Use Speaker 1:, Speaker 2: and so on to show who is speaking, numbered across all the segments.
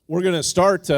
Speaker 1: we're going to start.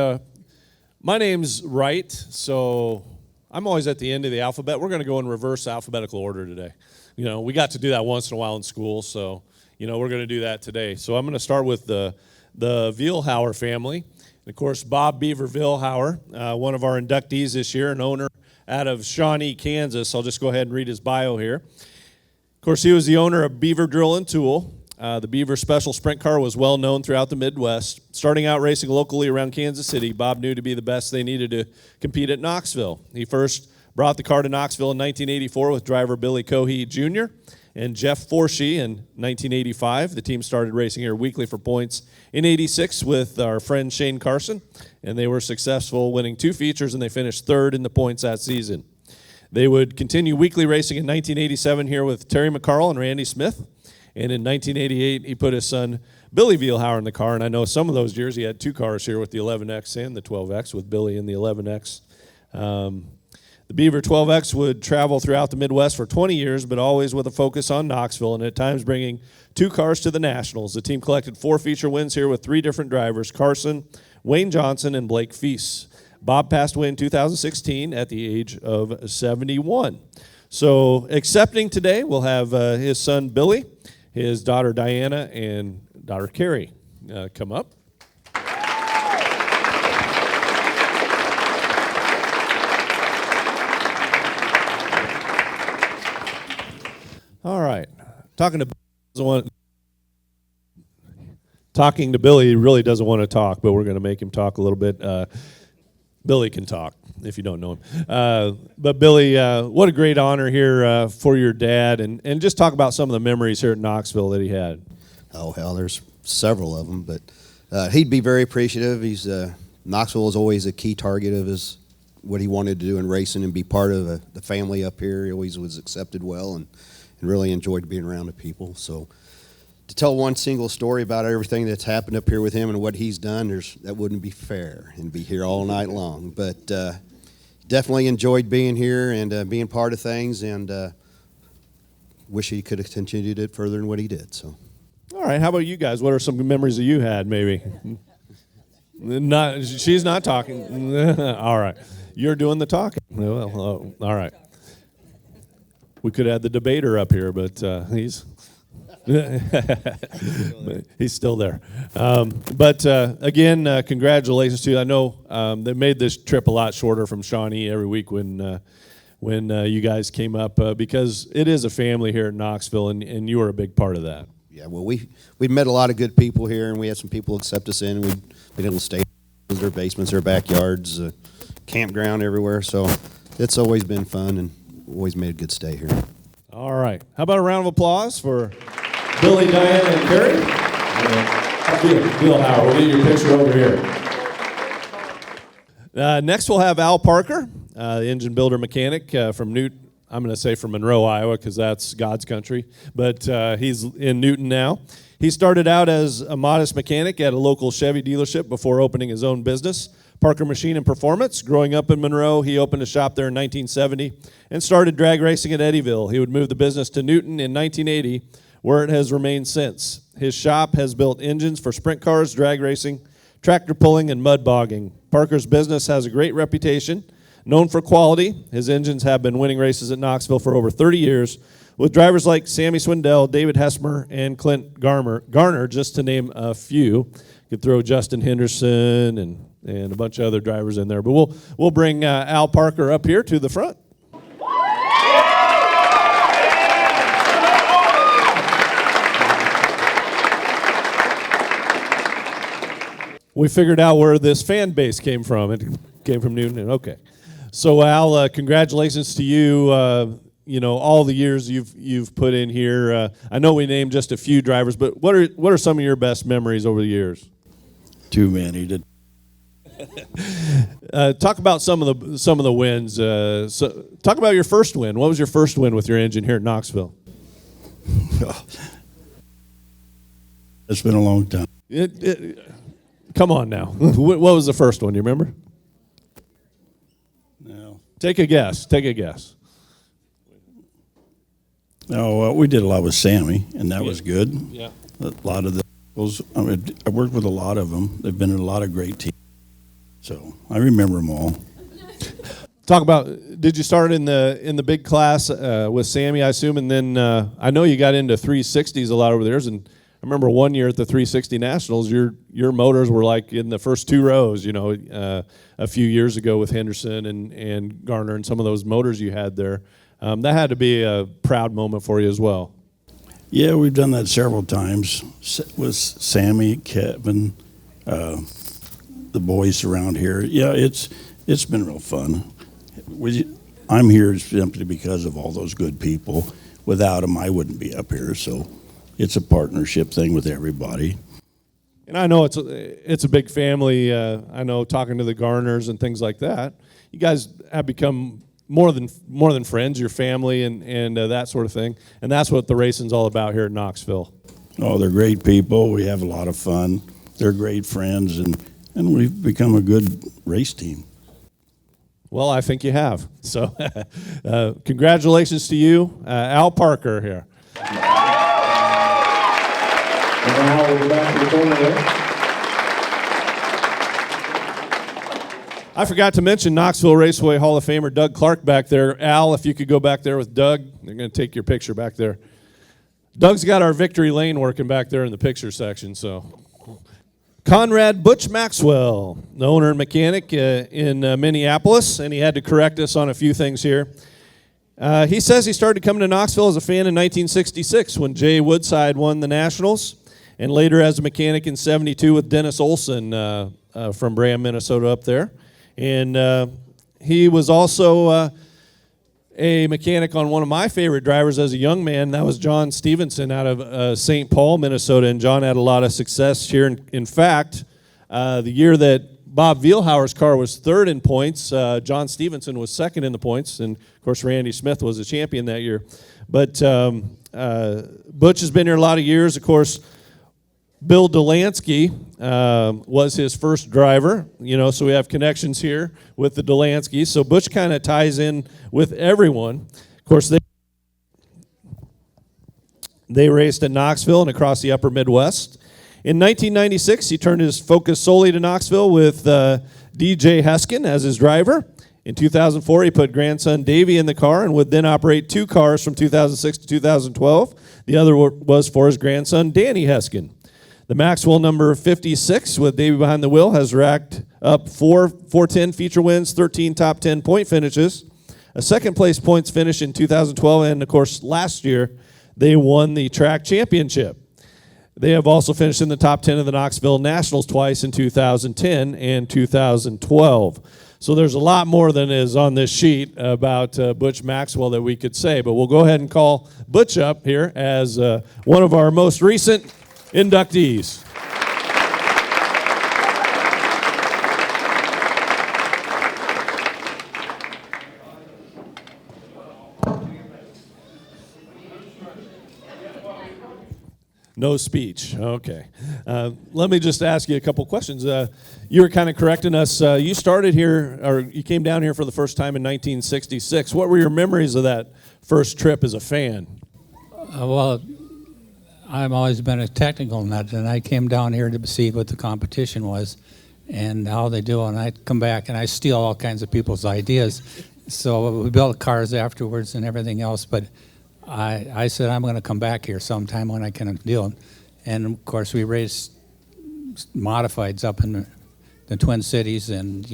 Speaker 1: My name's Wright, so I'm always at the end of the alphabet. We're going to go in reverse alphabetical order today. You know, we got to do that once in a while in school, so, you know, we're going to do that today. So I'm going to start with the Vielhauer family. And of course, Bob Beaver Vilhauer, one of our inductees this year, an owner out of Shawnee, Kansas. I'll just go ahead and read his bio here. Of course, he was the owner of Beaver Drill and Tool. The Beaver Special Sprint Car was well known throughout the Midwest. Starting out racing locally around Kansas City, Bob knew to be the best they needed to compete at Knoxville. He first brought the car to Knoxville in 1984 with driver Billy Cohee Jr. and Jeff Forshee in 1985. The team started racing here weekly for points in 86 with our friend Shane Carson, and they were successful, winning 2 features, and they finished third in the points that season. They would continue weekly racing in 1987 here with Terry McCarl and Randy Smith. And in 1988, he put his son, Billy Vielhauer, in the car. And I know some of those years he had 2 cars here with the 11X and the 12X, with Billy in the 11X. The Beaver 12X would travel throughout the Midwest for 20 years, but always with a focus on Knoxville, and at times bringing 2 cars to the Nationals. The team collected 4 feature wins here with 3 different drivers, Carson, Wayne Johnson, and Blake Feast. Bob passed away in 2016 at the age of 71. So accepting today, we'll have his son, Billy, his daughter Diana, and daughter Carrie come up. All right. Talking to Billy, he really doesn't want to talk, but we're going to make him talk a little bit. Billy can talk if you don't know him. But Billy, what a great honor here for your dad, and just talk about some of the memories here at Knoxville that he had.
Speaker 2: Oh, hell, there's several of them, but he'd be very appreciative. Knoxville is always a key target of what he wanted to do in racing and be part of the family up here. He always was accepted well and really enjoyed being around the people. So to tell one single story about everything that's happened up here with him and what he's done, that wouldn't be fair and be here all night long. But definitely enjoyed being here and being part of things, and wish he could have continued it further than what he did. So,
Speaker 1: all right, how about you guys? What are some memories that you had, maybe? She's not talking. All right, you're doing the talking. Well, all right. We could have the debater up here, but he's he's still there. But again, congratulations to you. I know they made this trip a lot shorter from Shawnee every week when you guys came up because it is a family here at Knoxville, and you were a big part of that.
Speaker 2: Yeah, well, we met a lot of good people here, and we had some people accept us in. We've been able to stay in their basements, their backyards, campground everywhere. So it's always been fun, and always made a good stay here. All
Speaker 1: right. How about a round of applause for Billy, Diana, and Carrie? Vielhauer, we'll get your picture over here. Next, we'll have Al Parker, the engine builder mechanic from Newton. I'm going to say from Monroe, Iowa, because that's God's country. But he's in Newton now. He started out as a modest mechanic at a local Chevy dealership before opening his own business, Parker Machine and Performance. Growing up in Monroe, he opened a shop there in 1970 and started drag racing at Eddyville. He would move the business to Newton in 1980, where it has remained since. His shop has built engines for sprint cars, drag racing, tractor pulling, and mud bogging. Parker's business has a great reputation, known for quality. His engines have been winning races at Knoxville for over 30 years, with drivers like Sammy Swindell, David Hesmer, and Clint Garner, just to name a few. You could throw Justin Henderson and a bunch of other drivers in there. But we'll bring Al Parker up here to the front. We figured out where this fan base came from. It came from Newton. Okay. So Al, congratulations to you. You know, all the years you've put in here. I know we named just a few drivers, but what are some of your best memories over the years?
Speaker 3: Too many.
Speaker 1: Talk about some of the wins. So talk about your first win. What was your first win with your engine here at Knoxville?
Speaker 3: It's been a long time.
Speaker 1: Come on now. What was the first one? Do you remember?
Speaker 3: No.
Speaker 1: Take a guess.
Speaker 3: No, we did a lot with Sammy, and that was good.
Speaker 1: Yeah.
Speaker 3: A lot of the I worked with a lot of them. They've been in a lot of great teams. So I remember them all.
Speaker 1: Talk about, did you start in the big class with Sammy, I assume, and then I know you got into 360s a lot over there, and I remember one year at the 360 Nationals, your motors were like in the first two rows, a few years ago with Henderson and Garner and some of those motors you had there. That had to be a proud moment for you as well.
Speaker 3: Yeah, we've done that several times with Sammy, Kevin, the boys around here. Yeah, it's been real fun. I'm here simply because of all those good people. Without them, I wouldn't be up here. So it's a partnership thing with everybody.
Speaker 1: And I know it's a big family. I know talking to the Garners and things like that, you guys have become more than friends, your family and that sort of thing. And that's what the racing's all about here at Knoxville.
Speaker 3: Oh, they're great people. We have a lot of fun. They're great friends, and we've become a good race team.
Speaker 1: Well, I think you have. So congratulations to you, Al Parker here.
Speaker 4: And now we'll go back to the corner there.
Speaker 1: I forgot to mention Knoxville Raceway Hall of Famer Doug Clark back there. Al, if you could go back there with Doug. They're going to take your picture back there. Doug's got our victory lane working back there in the picture section. So, Conrad Butch Maxwell, the owner and mechanic in Minneapolis, and he had to correct us on a few things here. He says he started coming to Knoxville as a fan in 1966 when Jay Woodside won the Nationals, and later as a mechanic in 72 with Dennis Olson from Braham, Minnesota up there. And he was also a mechanic on one of my favorite drivers as a young man. That was John Stevenson out of St. Paul, Minnesota. And John had a lot of success here. In fact, the year that Bob Vilhauer's car was third in points, John Stevenson was second in the points. And, of course, Randy Smith was a champion that year. But Butch has been here a lot of years. Of course, Bill Dollansky was his first driver, so we have connections here with the Dolanskys. So Butch kind of ties in with everyone. Of course, they raced at Knoxville and across the upper Midwest. In 1996, he turned his focus solely to Knoxville with DJ Heskin as his driver. In 2004, he put grandson Davey in the car and would then operate two cars from 2006 to 2012. The other was for his grandson Danny Heskin. The Maxwell number 56 with Davey behind the wheel has racked up 410 feature wins, 13 top 10 point finishes, a second place points finish in 2012, and of course last year they won the track championship. They have also finished in the top 10 of the Knoxville Nationals twice in 2010 and 2012. So there's a lot more than is on this sheet about Butch Maxwell that we could say, but we'll go ahead and call Butch up here as one of our most recent inductees. No speech. Okay. Let me just ask you a couple questions. You were kind of correcting us. You started here, or you came down here for the first time in 1966. What were your memories of that first trip as a fan?
Speaker 5: Well, I've always been a technical nut, and I came down here to see what the competition was and how they do, and I come back and I steal all kinds of people's ideas. So we built cars afterwards and everything else, but I said I'm going to come back here sometime when I can deal. And of course we raced modifieds up in the Twin Cities, and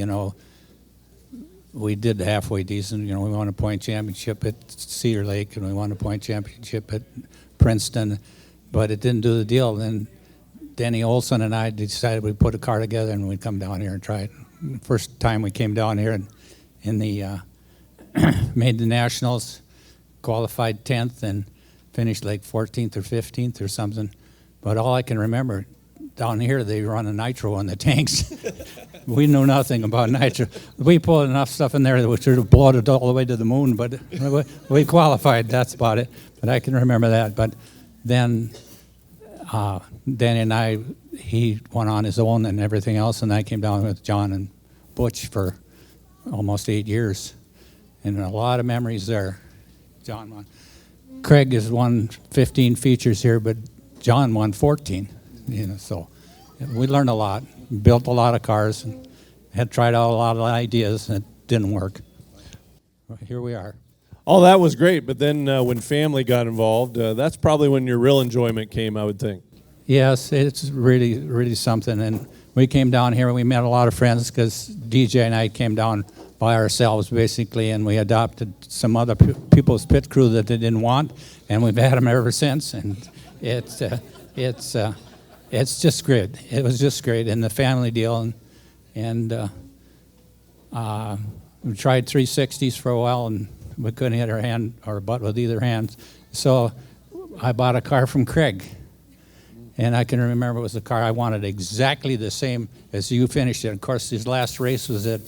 Speaker 5: we did halfway decent. We won a point championship at Cedar Lake, and we won a point championship at Princeton, but it didn't do the deal. Then Denny Olson and I decided we'd put a car together and we'd come down here and try it. First time we came down here in the made the Nationals, qualified 10th and finished like 14th or 15th or something. But all I can remember, down here they run a nitro in the tanks. We knew nothing about nitro. We pulled enough stuff in there that we should have blown it all the way to the moon, but we qualified, that's about it. But I can remember that. But then Danny and I, he went on his own and everything else, and I came down with John and Butch for almost 8 years. And a lot of memories there. John won. Craig has won 15 features here, but John won 14. So we learned a lot, built a lot of cars, and had tried out a lot of ideas, and it didn't work. Well, here we are.
Speaker 1: All that was great, but then when family got involved, that's probably when your real enjoyment came, I would think.
Speaker 5: Yes, it's really, really something. And we came down here and we met a lot of friends because DJ and I came down by ourselves basically, and we adopted some other people's pit crew that they didn't want, and we've had them ever since. And it's just great. It was just great, and the family deal, and we tried 360s for a while, and we couldn't hit our butt with either hand. So I bought a car from Craig. And I can remember it was a car I wanted exactly the same as you finished it. Of course, his last race was at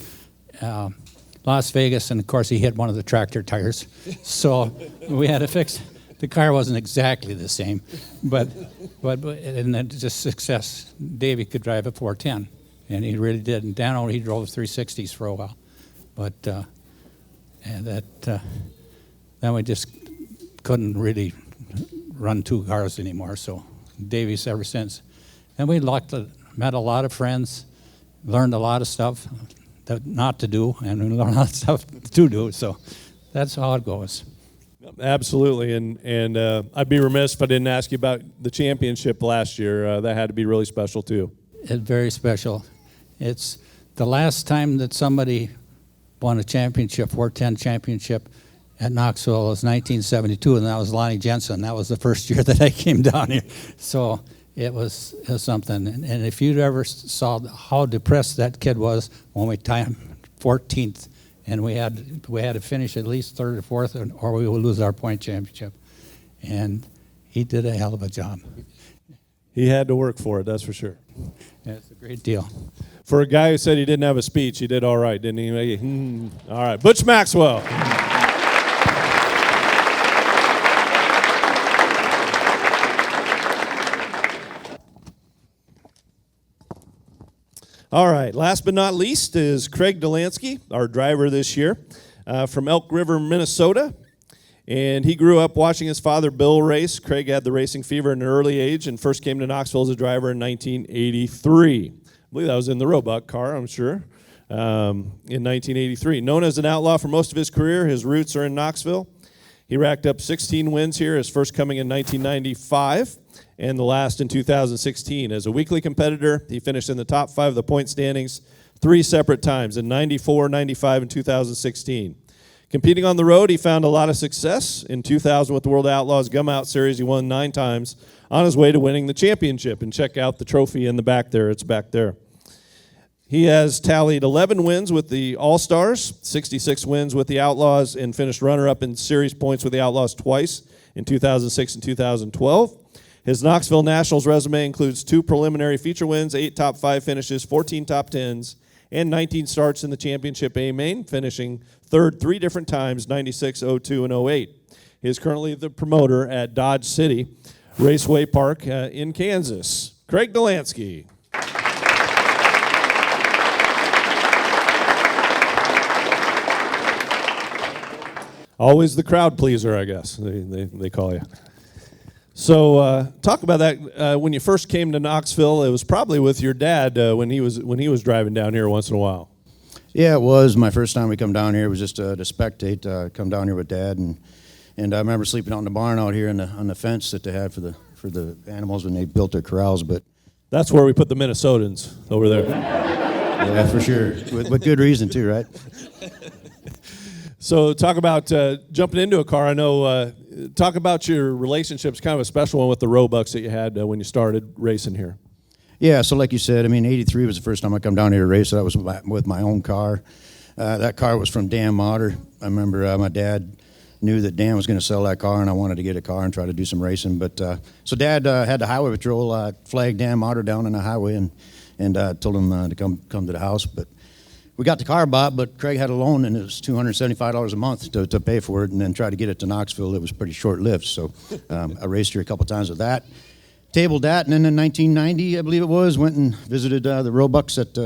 Speaker 5: Las Vegas, and of course, he hit one of the tractor tires. So we had to fix. The car wasn't exactly the same, but and then just success. Davey could drive a 410, and he really did. And Dano, he drove 360s for a while, but then we just couldn't really run two cars anymore. So Davies ever since. And we met a lot of friends, learned a lot of stuff that not to do, and we learned a lot of stuff to do. So that's how it goes.
Speaker 1: Absolutely, and I'd be remiss if I didn't ask you about the championship last year. That had to be really special too.
Speaker 5: It's very special. It's the last time that somebody won a championship, 410 championship at Knoxville was 1972, and that was Lonnie Jensen. That was the first year that I came down here. So it was something. And if you ever saw how depressed that kid was when we timed 14th, and we had to finish at least third or fourth, or we would lose our point championship. And he did a hell of a job.
Speaker 1: He had to work for it, that's for sure.
Speaker 5: Yeah, it's a great deal.
Speaker 1: For a guy who said he didn't have a speech, he did all right, didn't he? All right, Butch Maxwell. All right, last but not least is Craig Dollansky, our driver this year, from Elk River, Minnesota. And he grew up watching his father Bill race. Craig had the racing fever at an early age and first came to Knoxville as a driver in 1983. I believe that was in the Roebuck car, I'm sure, in 1983. Known as an outlaw for most of his career, his roots are in Knoxville. He racked up 16 wins here, his first coming in 1995. And the last in 2016. As a weekly competitor, he finished in the top 5 of the point standings 3 separate times in 94, 95, and 2016. Competing on the road, he found a lot of success. In 2000 with the World Outlaws Gum Out Series, he won 9 times on his way to winning the championship. And check out the trophy in the back there. It's back there. He has tallied 11 wins with the All-Stars, 66 wins with the Outlaws, and finished runner-up in series points with the Outlaws twice in 2006 and 2012. His Knoxville Nationals resume includes 2 preliminary feature wins, 8 top 5 finishes, 14 top 10s, and 19 starts in the championship A-Main, finishing third 3 different times, 96, 02, and 08. He is currently the promoter at Dodge City Raceway Park in Kansas. Craig Dollansky. Always the crowd pleaser, I guess, they call you. So talk about that. When you first came to Knoxville, it was probably with your dad when he was driving down here once in a while.
Speaker 3: Yeah, it was my first time we come down here. It was just to spectate, come down here with Dad, and I remember sleeping out in the barn out here on the fence that they had for the animals when they built their corrals. But
Speaker 1: that's where we put the Minnesotans over there.
Speaker 3: Yeah, for sure, with good reason too, right?
Speaker 1: So talk about jumping into a car. I know. Talk about your relationships. Kind of a special one with the Roebucks that you had when you started racing here.
Speaker 3: Yeah. So like you said, I mean, '83 was the first time I come down here to race. So that was with my own car. That car was from Dan Motter. I remember my dad knew that Dan was going to sell that car, and I wanted to get a car and try to do some racing. But so Dad had the highway patrol flag Dan Motter down on the highway and told him to come to the house. But we got the car bought, but Craig had a loan, and it was $275 a month to pay for it, and then try to get it to Knoxville. It was pretty short-lived, so I raced here a couple times with that. Tabled that, and then in 1990, I believe it was, went and visited the Roebucks at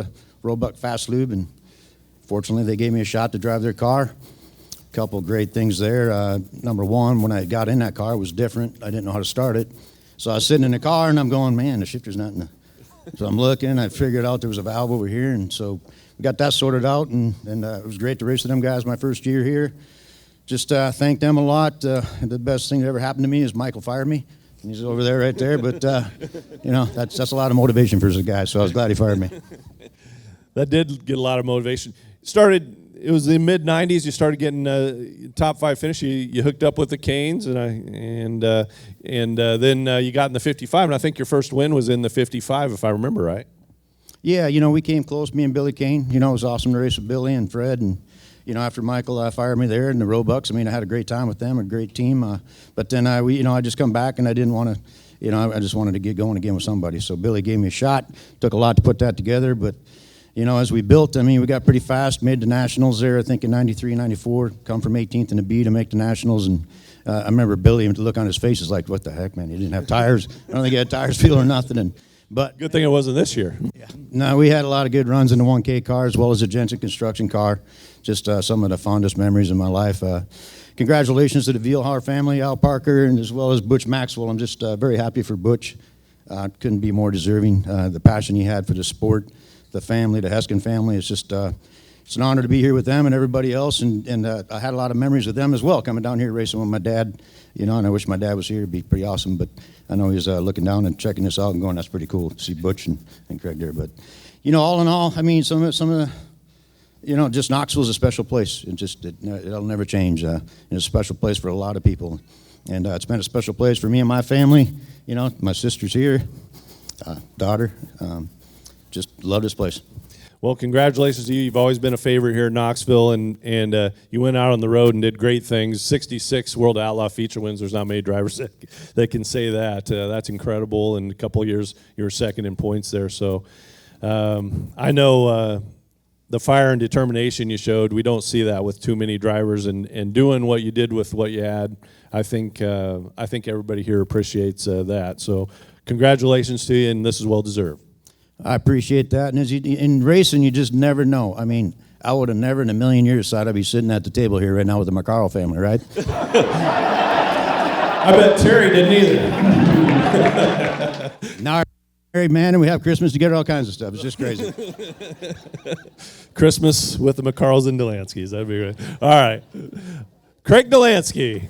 Speaker 3: Roebuck Fast Lube, and fortunately, they gave me a shot to drive their car. A couple of great things there. Number one, when I got in that car, it was different. I didn't know how to start it. So I was sitting in the car, and I'm going, man, the shifter's not in the... So I'm looking, I figured out there was a valve over here, and so we got that sorted out, and it was great to race with them guys my first year here. Just thank them a lot. The best thing that ever happened to me is Michael fired me. He's over there right there, but, that's a lot of motivation for a guy, so I was glad he fired me.
Speaker 1: That did get a lot of motivation. It was the mid-'90s. You started getting top 5 finish. You hooked up with the Canes, and then you got in the 55. And I think your first win was in the 55, if I remember right.
Speaker 3: Yeah, we came close, me and Billy Kane. It was awesome to race with Billy and Fred. And, after Michael fired me there in the Roebucks, I had a great time with them, a great team. But then, I just come back, and I didn't want to, I just wanted to get going again with somebody. So Billy gave me a shot. Took a lot to put that together, but... as we built, we got pretty fast, made the Nationals there, I think in 93, 94, come from 18th in the B to make the Nationals. And I remember Billy, the look on his face is like, what the heck, man? He didn't have tires. I don't think he had tires, fuel, or nothing. But
Speaker 1: good thing it wasn't this year.
Speaker 3: Yeah. No, we had a lot of good runs in the 1K car as well as the Jensen construction car. Just some of the fondest memories of my life. Congratulations to the Vielhauer family, Al Parker, and as well as Butch Maxwell. I'm just very happy for Butch. Couldn't be more deserving. The passion he had for the sport. The family, the Heskin family, it's just it's an honor to be here with them and everybody else, and I had a lot of memories with them as well, coming down here racing with my dad, and I wish my dad was here. It'd be pretty awesome, but I know he's looking down and checking this out and going, that's pretty cool to see Butch and Craig there. But all in all, some of the just Knoxville's a special place. It'll never change. It's a special place for a lot of people, and it's been a special place for me and my family. My sister's here, daughter. Just love this place.
Speaker 1: Well, congratulations to you. You've always been a favorite here in Knoxville, and you went out on the road and did great things. 66 World Outlaw feature wins. There's not many drivers that can say that. That's incredible. And a couple of years, you were second in points there. So I know the fire and determination you showed, we don't see that with too many drivers. And doing what you did with what you had, I think everybody here appreciates that. So congratulations to you, and this is well-deserved.
Speaker 3: I appreciate that. And in racing, you just never know. I would have never in a million years thought I'd be sitting at the table here right now with the McCarl family, right?
Speaker 1: I bet Terry didn't either.
Speaker 3: Now we're married, man, and we have Christmas together, all kinds of stuff. It's just crazy.
Speaker 1: Christmas with the McCarls and Dolanskys. That'd be great. All right. Craig Dollansky.